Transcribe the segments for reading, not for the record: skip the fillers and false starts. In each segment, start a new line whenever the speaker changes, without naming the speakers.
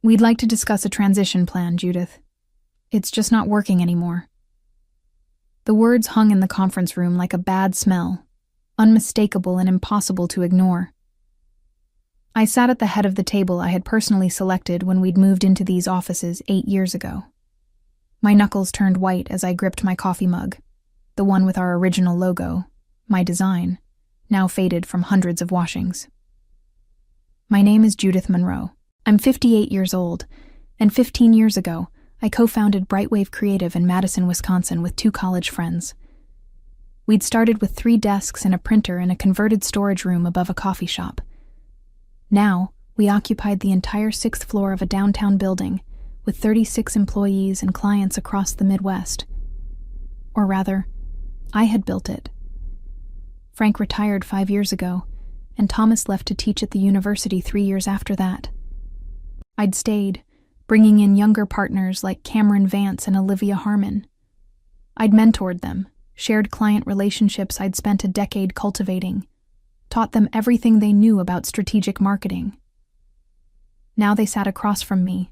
We'd like to discuss a transition plan, Judith. It's just not working anymore. The words hung in the conference room like a bad smell, unmistakable and impossible to ignore. I sat at the head of the table I had personally selected when we'd moved into these offices 8 years ago. My knuckles turned white as I gripped my coffee mug, the one with our original logo, my design, now faded from hundreds of washings. My name is Judith Monroe. I'm 58 years old, and 15 years ago, I co-founded Brightwave Creative in Madison, Wisconsin with 2 college friends. We'd started with 3 desks and a printer in a converted storage room above a coffee shop. Now, we occupied the entire 6th floor of a downtown building with 36 employees and clients across the Midwest. Or rather, I had built it. Frank retired 5 years ago, and Thomas left to teach at the university 3 years after that. I'd stayed, bringing in younger partners like Cameron Vance and Olivia Harmon. I'd mentored them, shared client relationships I'd spent a decade cultivating, taught them everything they knew about strategic marketing. Now they sat across from me,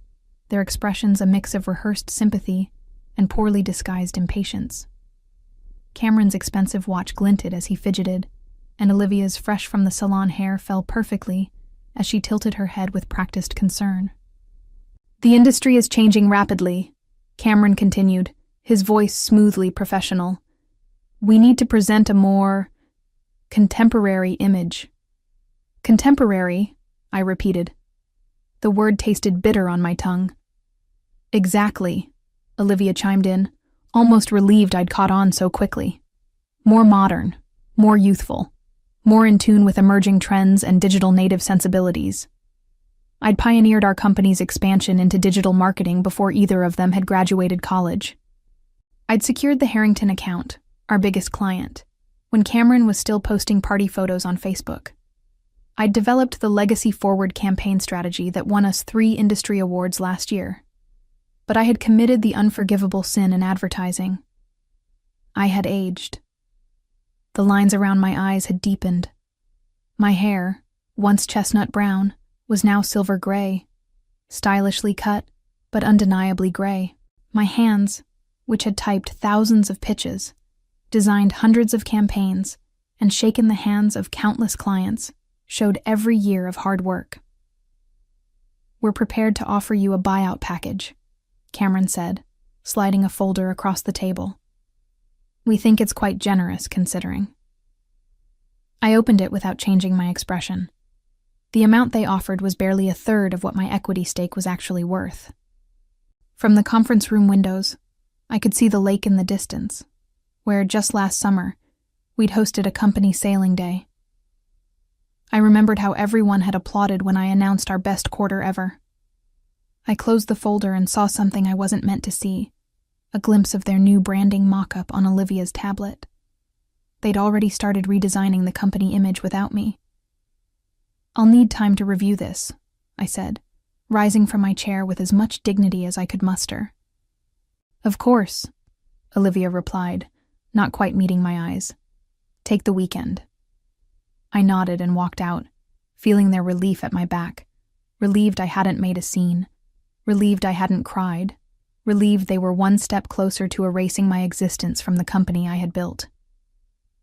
their expressions a mix of rehearsed sympathy and poorly disguised impatience. Cameron's expensive watch glinted as he fidgeted, and Olivia's fresh-from-the-salon hair fell perfectly as she tilted her head with practiced concern. The industry is changing rapidly, Cameron continued, his voice smoothly professional. We need to present a more contemporary image. Contemporary, I repeated. The word tasted bitter on my tongue. Exactly, Olivia chimed in, almost relieved I'd caught on so quickly. More modern, more youthful, more in tune with emerging trends and digital native sensibilities. I'd pioneered our company's expansion into digital marketing before either of them had graduated college. I'd secured the Harrington account, our biggest client, when Cameron was still posting party photos on Facebook. I'd developed the Legacy Forward campaign strategy that won us 3 industry awards last year. But I had committed the unforgivable sin in advertising. I had aged. The lines around my eyes had deepened. My hair, once chestnut brown, was now silver gray, stylishly cut, but undeniably gray. My hands, which had typed thousands of pitches, designed hundreds of campaigns, and shaken the hands of countless clients, showed every year of hard work. We're prepared to offer you a buyout package, Cameron said, sliding a folder across the table. We think it's quite generous, considering. I opened it without changing my expression. The amount they offered was barely a third of what my equity stake was actually worth. From the conference room windows, I could see the lake in the distance, where just last summer, we'd hosted a company sailing day. I remembered how everyone had applauded when I announced our best quarter ever. I closed the folder and saw something I wasn't meant to see, a glimpse of their new branding mock-up on Olivia's tablet. They'd already started redesigning the company image without me. I'll need time to review this, I said, rising from my chair with as much dignity as I could muster. Of course, Olivia replied, not quite meeting my eyes. Take the weekend. I nodded and walked out, feeling their relief at my back, relieved I hadn't made a scene, relieved I hadn't cried, relieved they were one step closer to erasing my existence from the company I had built.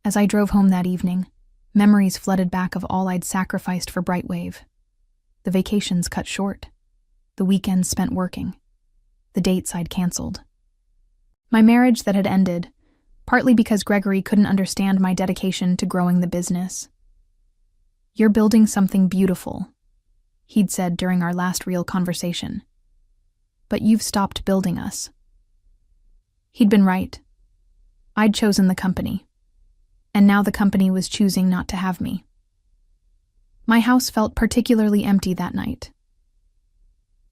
As I drove home that evening, memories flooded back of all I'd sacrificed for Brightwave. The vacations cut short, the weekends spent working, the dates I'd canceled. My marriage that had ended, partly because Gregory couldn't understand my dedication to growing the business. You're building something beautiful, he'd said during our last real conversation. But you've stopped building us. He'd been right. I'd chosen the company, and now the company was choosing not to have me. My house felt particularly empty that night.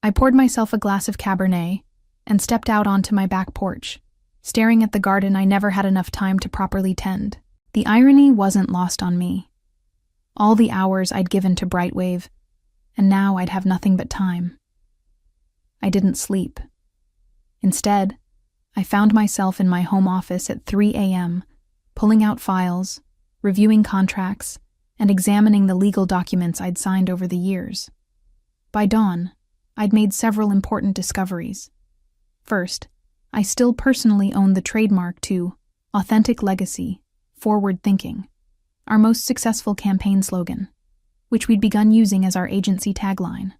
I poured myself a glass of Cabernet and stepped out onto my back porch, staring at the garden I never had enough time to properly tend. The irony wasn't lost on me. All the hours I'd given to Brightwave, and now I'd have nothing but time. I didn't sleep. Instead, I found myself in my home office at 3 a.m., pulling out files, reviewing contracts, and examining the legal documents I'd signed over the years. By dawn, I'd made several important discoveries. First, I still personally owned the trademark to Authentic Legacy, Forward Thinking, our most successful campaign slogan, which we'd begun using as our agency tagline.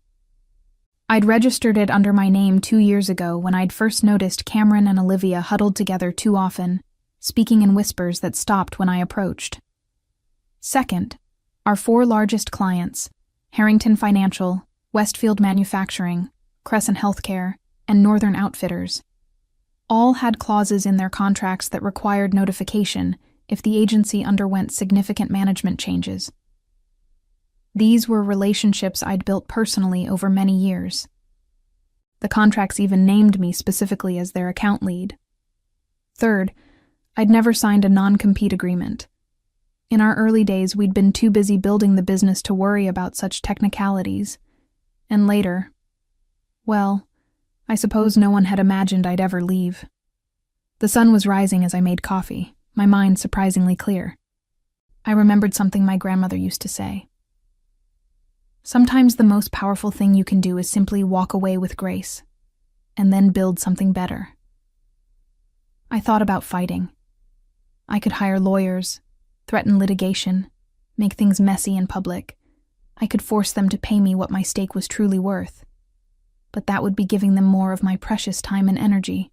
I'd registered it under my name 2 years ago when I'd first noticed Cameron and Olivia huddled together too often, speaking in whispers that stopped when I approached. Second, our 4 largest clients, Harrington Financial, Westfield Manufacturing, Crescent Healthcare, and Northern Outfitters, all had clauses in their contracts that required notification if the agency underwent significant management changes. These were relationships I'd built personally over many years. The contracts even named me specifically as their account lead. Third, I'd never signed a non-compete agreement. In our early days, we'd been too busy building the business to worry about such technicalities. And later, well, I suppose no one had imagined I'd ever leave. The sun was rising as I made coffee, my mind surprisingly clear. I remembered something my grandmother used to say. Sometimes the most powerful thing you can do is simply walk away with grace, and then build something better. I thought about fighting. I could hire lawyers, threaten litigation, make things messy in public. I could force them to pay me what my stake was truly worth. But that would be giving them more of my precious time and energy.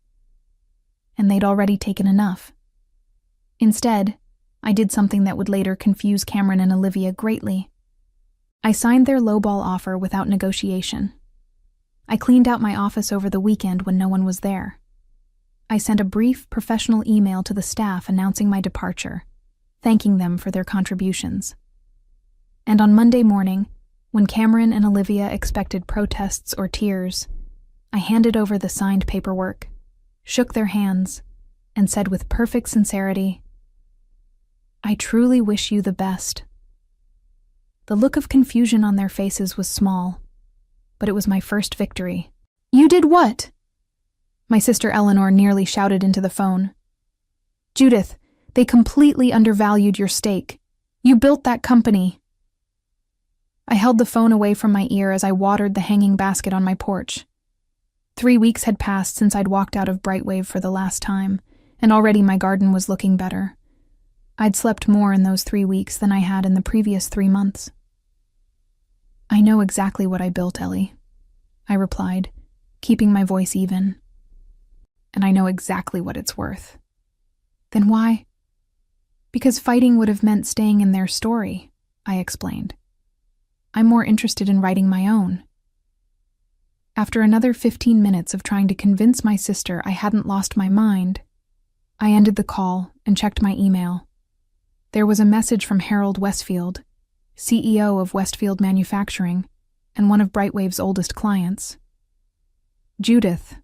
And they'd already taken enough. Instead, I did something that would later confuse Cameron and Olivia greatly. I signed their lowball offer without negotiation. I cleaned out my office over the weekend when no one was there. I sent a brief professional email to the staff announcing my departure, thanking them for their contributions. And on Monday morning, when Cameron and Olivia expected protests or tears, I handed over the signed paperwork, shook their hands, and said with perfect sincerity, "I truly wish you the best." The look of confusion on their faces was small, but it was my first victory. "You did what?" My sister Eleanor nearly shouted into the phone. "Judith, they completely undervalued your stake. You built that company." I held the phone away from my ear as I watered the hanging basket on my porch. 3 weeks had passed since I'd walked out of Brightwave for the last time, and already my garden was looking better. I'd slept more in those 3 weeks than I had in the previous 3 months. "I know exactly what I built, Ellie," I replied, keeping my voice even. "And I know exactly what it's worth." "Then why?" "Because fighting would have meant staying in their story," I explained. "I'm more interested in writing my own." After another 15 minutes of trying to convince my sister I hadn't lost my mind, I ended the call and checked my email. There was a message from Harold Westfield, CEO of Westfield Manufacturing and one of Brightwave's oldest clients. "Judith,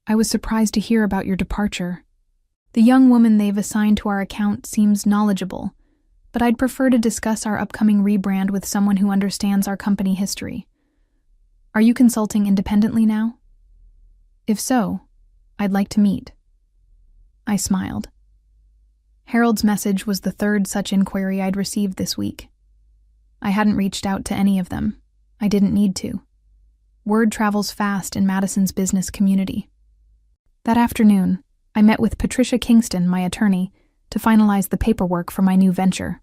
I was surprised to hear about your departure. The young woman they've assigned to our account seems knowledgeable, but I'd prefer to discuss our upcoming rebrand with someone who understands our company history. Are you consulting independently now? If so, I'd like to meet." I smiled. Harold's message was the third such inquiry I'd received this week. I hadn't reached out to any of them. I didn't need to. Word travels fast in Madison's business community. That afternoon, I met with Patricia Kingston, my attorney, to finalize the paperwork for my new venture.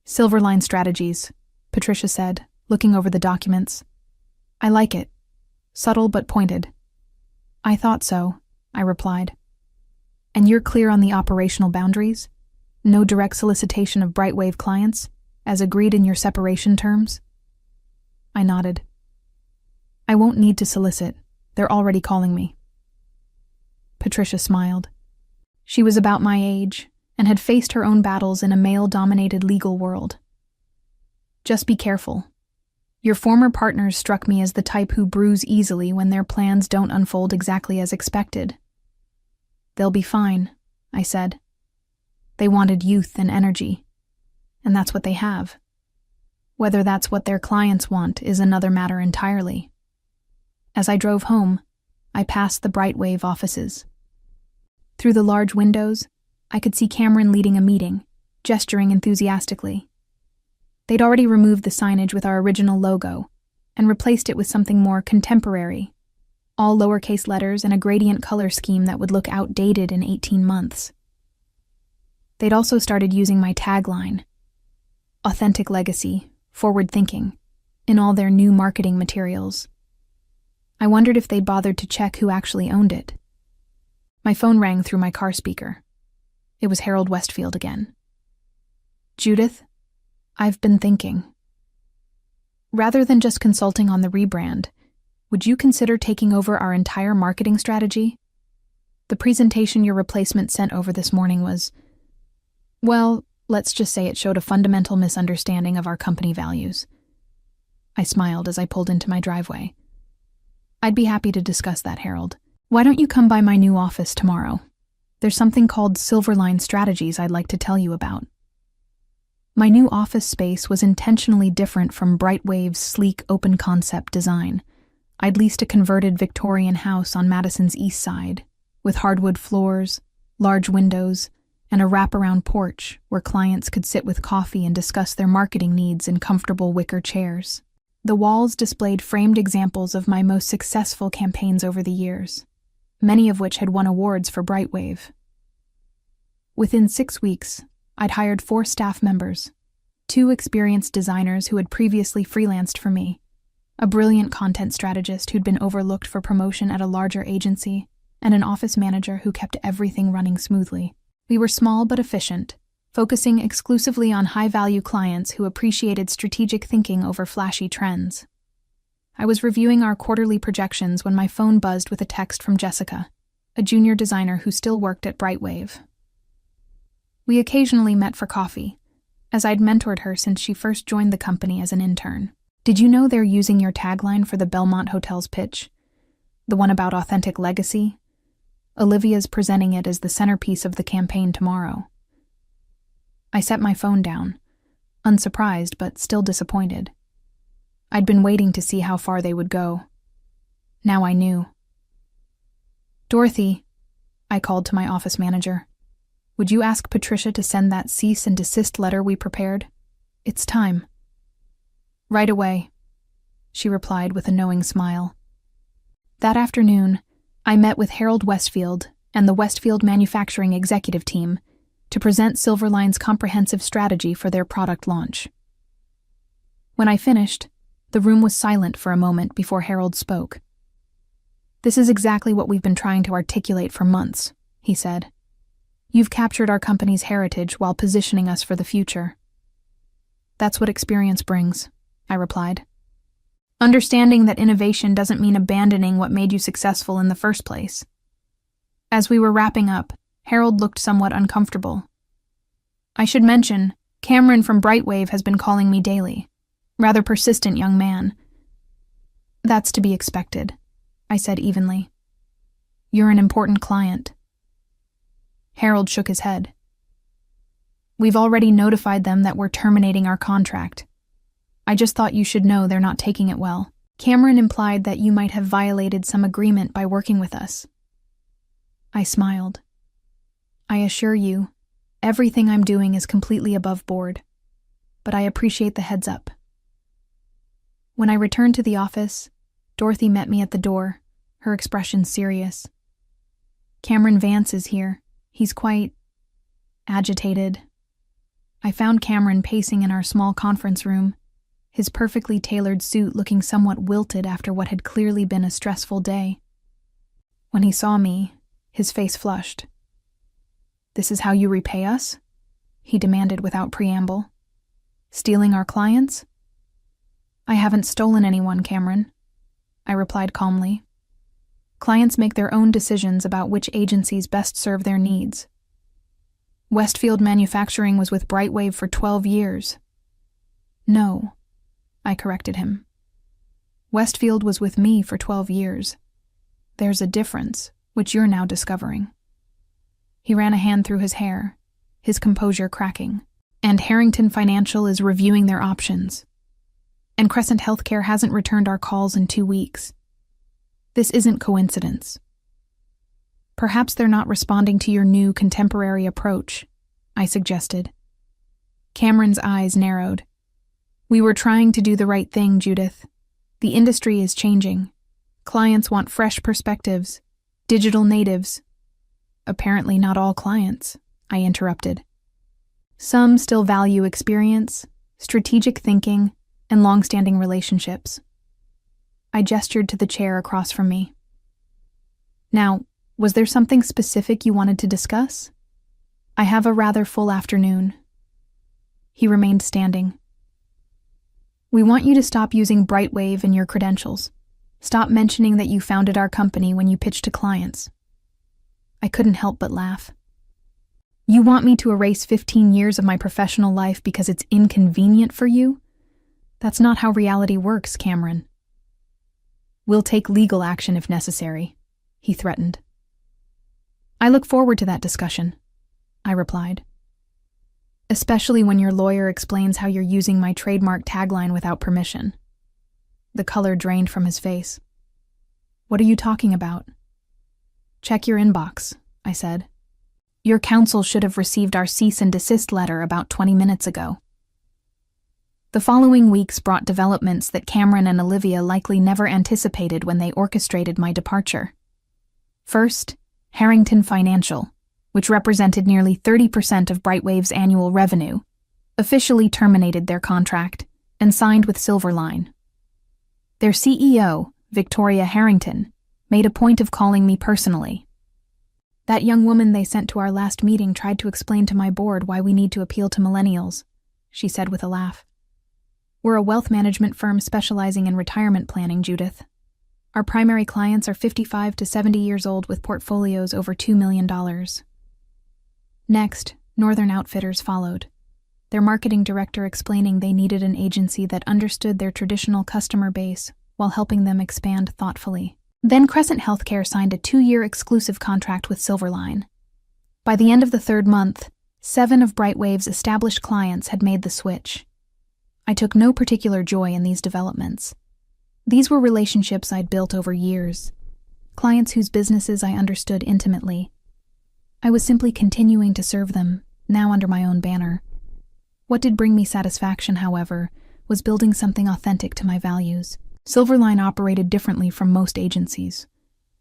"Silverline Strategies," Patricia said, looking over the documents. "I like it. Subtle but pointed." "I thought so," I replied. "And you're clear on the operational boundaries? No direct solicitation of Brightwave clients, as agreed in your separation terms?" I nodded. "I won't need to solicit. They're already calling me." Patricia smiled. She was about my age and had faced her own battles in a male-dominated legal world. "Just be careful. Your former partners struck me as the type who bruise easily when their plans don't unfold exactly as expected." "They'll be fine," I said. "They wanted youth and energy, and that's what they have. Whether that's what their clients want is another matter entirely." As I drove home, I passed the Brightwave offices. Through the large windows, I could see Cameron leading a meeting, gesturing enthusiastically. They'd already removed the signage with our original logo, and replaced it with something more contemporary, all lowercase letters and a gradient color scheme that would look outdated in 18 months. They'd also started using my tagline, authentic legacy, forward thinking, in all their new marketing materials. I wondered if they'd bothered to check who actually owned it. My phone rang through my car speaker. It was Harold Westfield again. "Judith, I've been thinking. Rather than just consulting on the rebrand, would you consider taking over our entire marketing strategy? The presentation your replacement sent over this morning was, well, let's just say it showed a fundamental misunderstanding of our company values." I smiled as I pulled into my driveway. "I'd be happy to discuss that, Harold. Why don't you come by my new office tomorrow? There's something called Silverline Strategies I'd like to tell you about." My new office space was intentionally different from Brightwave's sleek open-concept design. I'd leased a converted Victorian house on Madison's east side, with hardwood floors, large windows, and a wraparound porch where clients could sit with coffee and discuss their marketing needs in comfortable wicker chairs. The walls displayed framed examples of my most successful campaigns over the years, many of which had won awards for Brightwave. Within 6 weeks, I'd hired 4 staff members, 2 experienced designers who had previously freelanced for me, a brilliant content strategist who'd been overlooked for promotion at a larger agency, and an office manager who kept everything running smoothly. We were small but efficient, focusing exclusively on high-value clients who appreciated strategic thinking over flashy trends. I was reviewing our quarterly projections when my phone buzzed with a text from Jessica, a junior designer who still worked at Brightwave. We occasionally met for coffee, as I'd mentored her since she first joined the company as an intern. "Did you know they're using your tagline for the Belmont Hotel's pitch? The one about authentic legacy? Olivia's presenting it as the centerpiece of the campaign tomorrow." I set my phone down, unsurprised but still disappointed. I'd been waiting to see how far they would go. Now I knew. "Dorothy," I called to my office manager, "would you ask Patricia to send that cease and desist letter we prepared? It's time." "Right away," she replied with a knowing smile. That afternoon, I met with Harold Westfield and the Westfield Manufacturing Executive Team to present Silverline's comprehensive strategy for their product launch. When I finished, the room was silent for a moment before Harold spoke. "This is exactly what we've been trying to articulate for months," he said. "You've captured our company's heritage while positioning us for the future." "That's what experience brings," I replied. "Understanding that innovation doesn't mean abandoning what made you successful in the first place." As we were wrapping up, Harold looked somewhat uncomfortable. "I should mention, Cameron from Brightwave has been calling me daily. Rather persistent young man." "That's to be expected," I said evenly. "You're an important client." Harold shook his head. "We've already notified them that we're terminating our contract. I just thought you should know they're not taking it well. Cameron implied that you might have violated some agreement by working with us." I smiled. "I assure you, everything I'm doing is completely above board, but I appreciate the heads up." When I returned to the office, Dorothy met me at the door, her expression serious. "Cameron Vance is here. He's quite agitated." I found Cameron pacing in our small conference room, his perfectly tailored suit looking somewhat wilted after what had clearly been a stressful day. When he saw me, his face flushed. "This is how you repay us?" he demanded without preamble. "Stealing our clients?" "I haven't stolen anyone, Cameron," I replied calmly. "Clients make their own decisions about which agencies best serve their needs. Westfield Manufacturing was with Brightwave for 12 years. "No," I corrected him. "Westfield was with me for 12 years. There's a difference, which you're now discovering." He ran a hand through his hair, his composure cracking. "And Harrington Financial is reviewing their options. And Crescent Healthcare hasn't returned our calls in 2 weeks. This isn't coincidence. Perhaps they're not responding to your new contemporary approach," I suggested. Cameron's eyes narrowed. "We were trying to do the right thing, Judith. The industry is changing. Clients want fresh perspectives, digital natives. Apparently not all clients, I interrupted. Some still value experience, strategic thinking, and long-standing relationships. I gestured to the chair across from me. Now, was there something specific you wanted to discuss? I have a rather full afternoon. He remained standing. We want you to stop using Brightwave in your credentials. Stop mentioning that you founded our company when you pitch to clients. I couldn't help but laugh. You want me to erase 15 years of my professional life because it's inconvenient for you? That's not how reality works, Cameron. We'll take legal action if necessary, he threatened. I look forward to that discussion, I replied. Especially when your lawyer explains how you're using my trademark tagline without permission. The color drained from his face. What are you talking about? Check your inbox, I said. Your counsel should have received our cease and desist letter about 20 minutes ago. The following weeks brought developments that Cameron and Olivia likely never anticipated when they orchestrated my departure. First, Harrington Financial, which represented nearly 30% of Brightwave's annual revenue, officially terminated their contract and signed with Silverline. Their CEO, Victoria Harrington, made a point of calling me personally. That young woman they sent to our last meeting tried to explain to my board why we need to appeal to millennials, she said with a laugh. We're a wealth management firm specializing in retirement planning, Judith. Our primary clients are 55 to 70 years old with portfolios over $2 million. Next, Northern Outfitters followed, their marketing director explaining they needed an agency that understood their traditional customer base while helping them expand thoughtfully. Then Crescent Healthcare signed a 2-year exclusive contract with Silverline. By the end of the 3rd month, 7 of Brightwave's established clients had made the switch. I took no particular joy in these developments. These were relationships I'd built over years, clients whose businesses I understood intimately. I was simply continuing to serve them, now under my own banner. What did bring me satisfaction, however, was building something authentic to my values. Silverline operated differently from most agencies.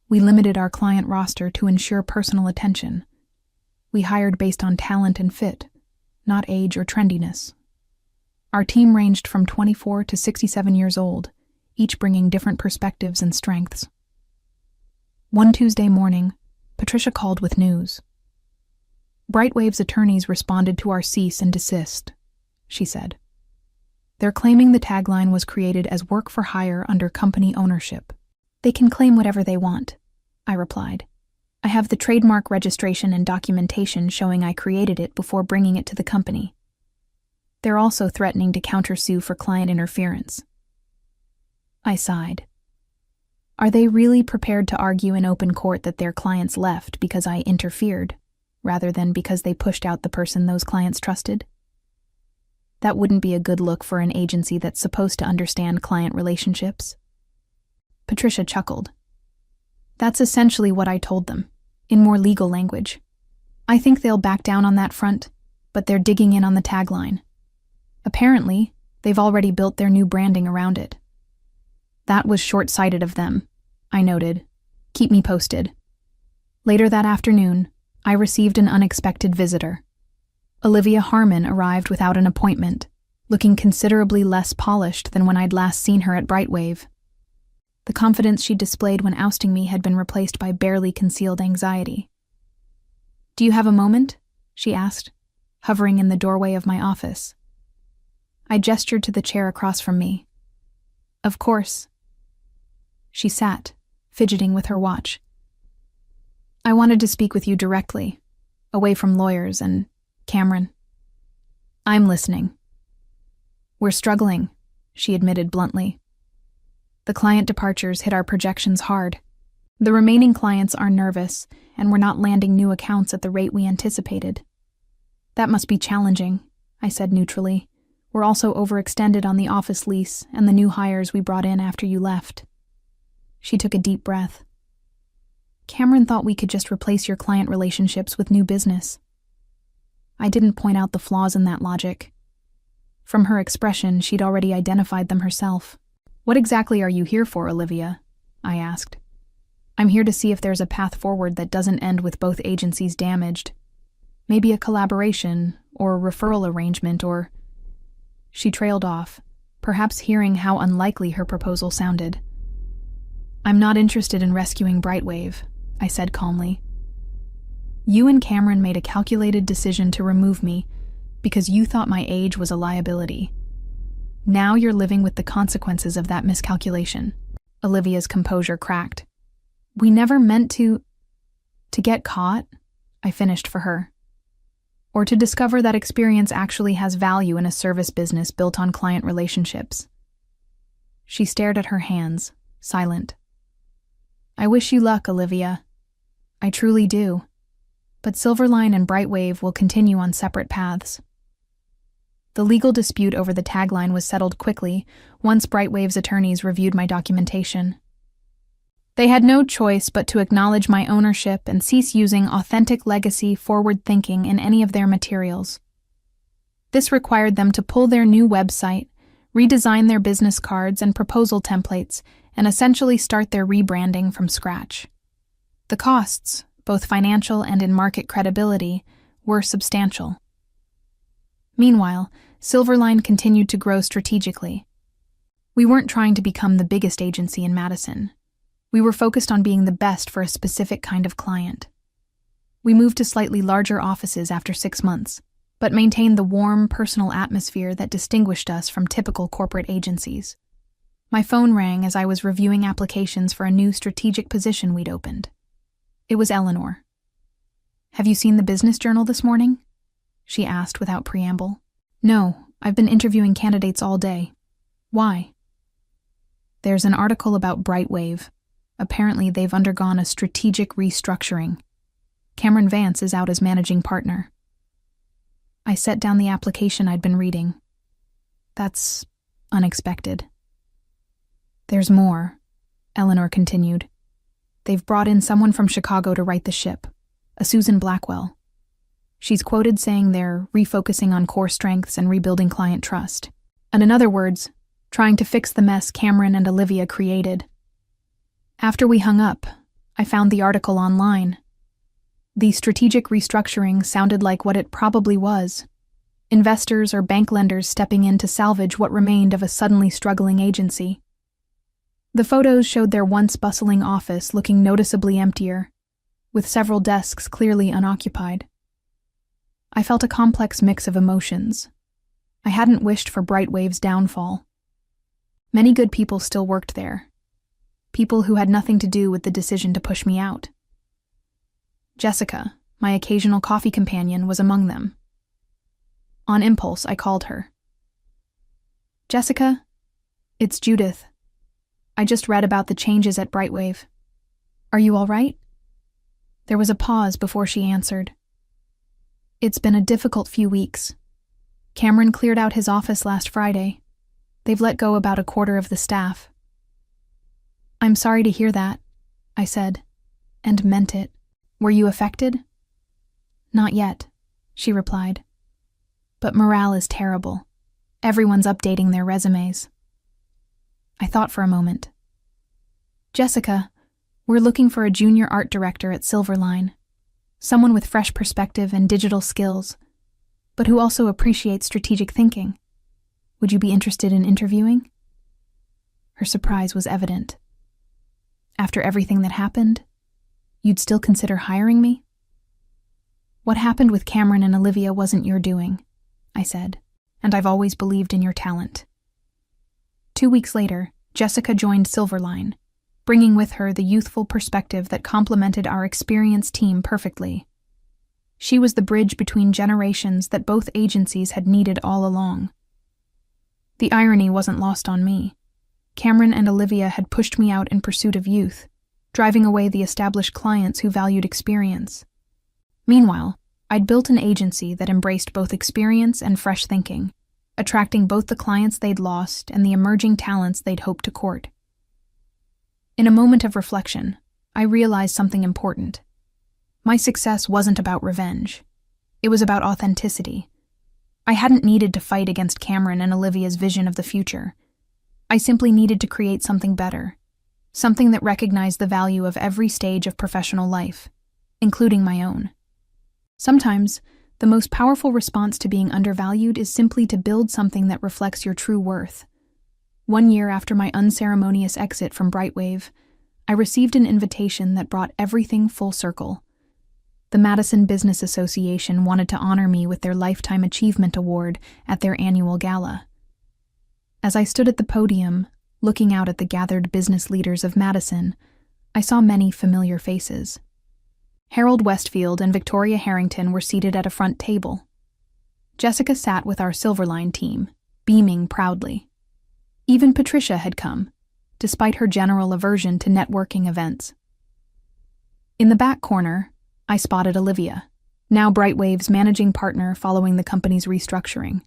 We limited our client roster to ensure personal attention. We hired based on talent and fit, not age or trendiness. Our team ranged from 24 to 67 years old, each bringing different perspectives and strengths. One Tuesday morning, Patricia called with news. Brightwave's attorneys responded to our cease and desist, she said. They're claiming the tagline was created as work for hire under company ownership. They can claim whatever they want, I replied. I have the trademark registration and documentation showing I created it before bringing it to the company. They're also threatening to countersue for client interference. I sighed. Are they really prepared to argue in open court that their clients left because I interfered, rather than because they pushed out the person those clients trusted? That wouldn't be a good look for an agency that's supposed to understand client relationships. Patricia chuckled. That's essentially what I told them, in more legal language. I think they'll back down on that front, but they're digging in on the tagline. Apparently, they've already built their new branding around it. That was short-sighted of them, I noted. Keep me posted. Later that afternoon, I received an unexpected visitor. Olivia Harmon arrived without an appointment, looking considerably less polished than when I'd last seen her at Brightwave. The confidence she displayed when ousting me had been replaced by barely concealed anxiety. Do you have a moment? She asked, hovering in the doorway of my office. I gestured to the chair across from me. Of course. She sat, fidgeting with her watch. I wanted to speak with you directly, away from lawyers and Cameron. I'm listening. We're struggling, she admitted bluntly. The client departures hit our projections hard. The remaining clients are nervous, and we're not landing new accounts at the rate we anticipated. That must be challenging, I said neutrally. We're also overextended on the office lease and the new hires we brought in after you left. She took a deep breath. Cameron thought we could just replace your client relationships with new business. I didn't point out the flaws in that logic. From her expression, she'd already identified them herself. "What exactly are you here for, Olivia?" I asked. "I'm here to see if there's a path forward that doesn't end with both agencies damaged. Maybe a collaboration, or a referral arrangement, or—" She trailed off, perhaps hearing how unlikely her proposal sounded. "I'm not interested in rescuing Brightwave," I said calmly. "You and Cameron made a calculated decision to remove me because you thought my age was a liability. Now you're living with the consequences of that miscalculation." Olivia's composure cracked. "We never meant to get caught," I finished for her. "Or to discover that experience actually has value in a service business built on client relationships." She stared at her hands, silent. "I wish you luck, Olivia. I truly do. But Silverline and Brightwave will continue on separate paths." The legal dispute over the tagline was settled quickly once Brightwave's attorneys reviewed my documentation. They had no choice but to acknowledge my ownership and cease using authentic legacy forward thinking in any of their materials. This required them to pull their new website, redesign their business cards and proposal templates, and essentially start their rebranding from scratch. The costs, both financial and in market credibility, were substantial. Meanwhile, Silverline continued to grow strategically. We weren't trying to become the biggest agency in Madison. We were focused on being the best for a specific kind of client. We moved to slightly larger offices after 6 months, but maintained the warm, personal atmosphere that distinguished us from typical corporate agencies. My phone rang as I was reviewing applications for a new strategic position we'd opened. It was Eleanor. "Have you seen the business journal this morning?" she asked without preamble. "No, I've been interviewing candidates all day. Why?" "There's an article about Brightwave. Apparently they've undergone a strategic restructuring. Cameron Vance is out as managing partner." I set down the application I'd been reading. "That's unexpected." "There's more," Eleanor continued. "They've brought in someone from Chicago to right the ship, a Susan Blackwell. She's quoted saying they're refocusing on core strengths and rebuilding client trust. And in other words, trying to fix the mess Cameron and Olivia created." After we hung up, I found the article online. The strategic restructuring sounded like what it probably was. Investors or bank lenders stepping in to salvage what remained of a suddenly struggling agency. The photos showed their once bustling office looking noticeably emptier, with several desks clearly unoccupied. I felt a complex mix of emotions. I hadn't wished for Brightwave's downfall. Many good people still worked there. People who had nothing to do with the decision to push me out. Jessica, my occasional coffee companion, was among them. On impulse, I called her. "Jessica, it's Judith. I just read about the changes at Brightwave. Are you all right?" There was a pause before she answered. "It's been a difficult few weeks. Cameron cleared out his office last Friday. They've let go about a quarter of the staff." "I'm sorry to hear that," I said, and meant it. "Were you affected?" "Not yet," she replied. "But morale is terrible. Everyone's updating their resumes." I thought for a moment. "Jessica, we're looking for a junior art director at Silverline. Someone with fresh perspective and digital skills, but who also appreciates strategic thinking. Would you be interested in interviewing?" Her surprise was evident. "After everything that happened, you'd still consider hiring me?" "What happened with Cameron and Olivia wasn't your doing," I said, "and I've always believed in your talent." 2 weeks later, Jessica joined Silverline, bringing with her the youthful perspective that complemented our experienced team perfectly. She was the bridge between generations that both agencies had needed all along. The irony wasn't lost on me. Cameron and Olivia had pushed me out in pursuit of youth, driving away the established clients who valued experience. Meanwhile, I'd built an agency that embraced both experience and fresh thinking, attracting both the clients they'd lost and the emerging talents they'd hoped to court. In a moment of reflection, I realized something important. My success wasn't about revenge. It was about authenticity. I hadn't needed to fight against Cameron and Olivia's vision of the future. I simply needed to create something better, something that recognized the value of every stage of professional life, including my own. Sometimes, the most powerful response to being undervalued is simply to build something that reflects your true worth. 1 year after my unceremonious exit from Brightwave, I received an invitation that brought everything full circle. The Madison Business Association wanted to honor me with their Lifetime Achievement Award at their annual gala. As I stood at the podium, looking out at the gathered business leaders of Madison, I saw many familiar faces. Harold Westfield and Victoria Harrington were seated at a front table. Jessica sat with our Silverline team, beaming proudly. Even Patricia had come, despite her general aversion to networking events. In the back corner, I spotted Olivia, now Brightwave's managing partner following the company's restructuring.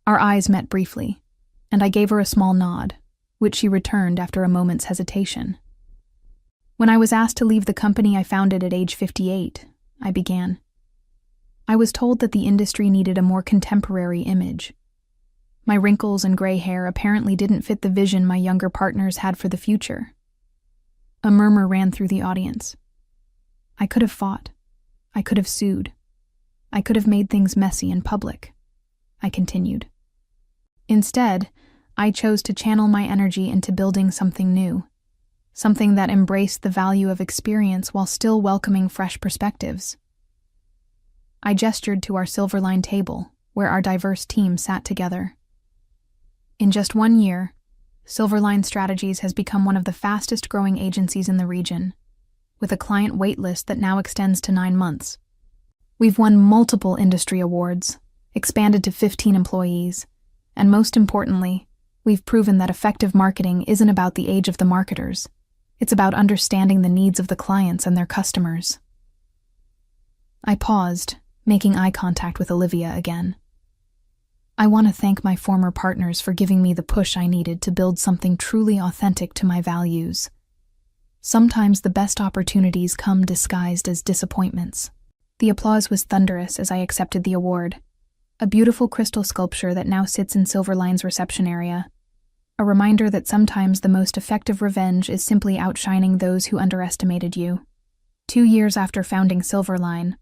Our eyes met briefly, and I gave her a small nod, which she returned after a moment's hesitation. When I was asked to leave the company I founded at age 58, I began. I was told that the industry needed a more contemporary image. My wrinkles and gray hair apparently didn't fit the vision my younger partners had for the future. A murmur ran through the audience. I could have fought. I could have sued. I could have made things messy in public. I continued. Instead, I chose to channel my energy into building something new, something that embraced the value of experience while still welcoming fresh perspectives. I gestured to our Silverline table, where our diverse team sat together. In just 1 year, Silverline Strategies has become one of the fastest-growing agencies in the region, with a client waitlist that now extends to 9 months. We've won multiple industry awards, expanded to 15 employees, and most importantly, we've proven that effective marketing isn't about the age of the marketers. It's about understanding the needs of the clients and their customers. I paused, making eye contact with Olivia again. I want to thank my former partners for giving me the push I needed to build something truly authentic to my values. Sometimes the best opportunities come disguised as disappointments. The applause was thunderous as I accepted the award, a beautiful crystal sculpture that now sits in Silverline's reception area, a reminder that sometimes the most effective revenge is simply outshining those who underestimated you. 2 years after founding Silverline,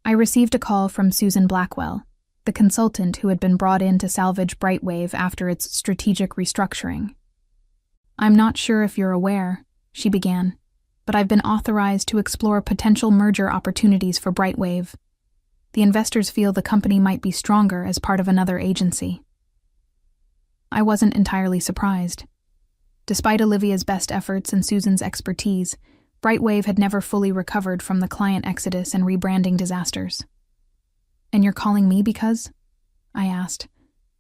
I received a call from Susan Blackwell, the consultant who had been brought in to salvage Brightwave after its strategic restructuring. "I'm not sure if you're aware," she began, "but I've been authorized to explore potential merger opportunities for Brightwave. The investors feel the company might be stronger as part of another agency." I wasn't entirely surprised. Despite Olivia's best efforts and Susan's expertise, Brightwave had never fully recovered from the client exodus and rebranding disasters. "And you're calling me because?" I asked,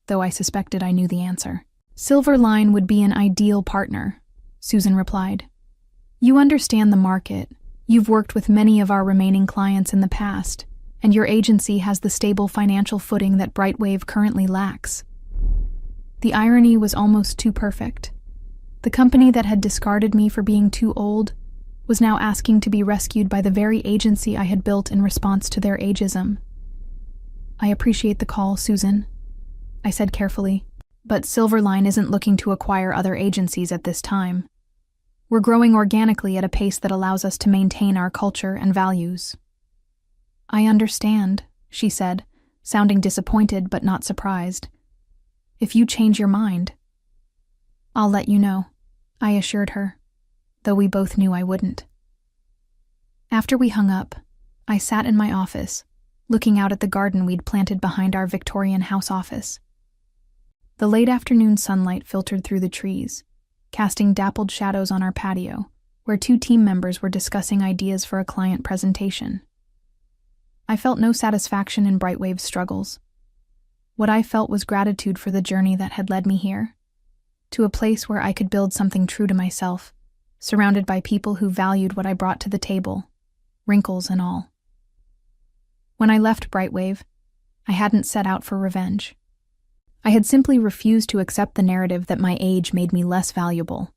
though I suspected I knew the answer. "Silverline would be an ideal partner," Susan replied. "You understand the market, you've worked with many of our remaining clients in the past, and your agency has the stable financial footing that Brightwave currently lacks." The irony was almost too perfect. The company that had discarded me for being too old was now asking to be rescued by the very agency I had built in response to their ageism. "I appreciate the call, Susan," I said carefully, "but Silverline isn't looking to acquire other agencies at this time. We're growing organically at a pace that allows us to maintain our culture and values." "I understand," she said, sounding disappointed but not surprised. "If you change your mind." "I'll let you know," I assured her, though we both knew I wouldn't. After we hung up, I sat in my office, looking out at the garden we'd planted behind our Victorian house office. The late afternoon sunlight filtered through the trees, casting dappled shadows on our patio, where 2 team members were discussing ideas for a client presentation. I felt no satisfaction in Brightwave's struggles. What I felt was gratitude for the journey that had led me here, to a place where I could build something true to myself, surrounded by people who valued what I brought to the table, wrinkles and all. When I left Brightwave, I hadn't set out for revenge. I had simply refused to accept the narrative that my age made me less valuable.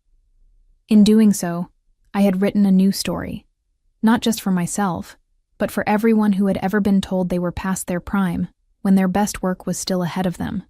In doing so, I had written a new story, not just for myself, but for everyone who had ever been told they were past their prime, when their best work was still ahead of them.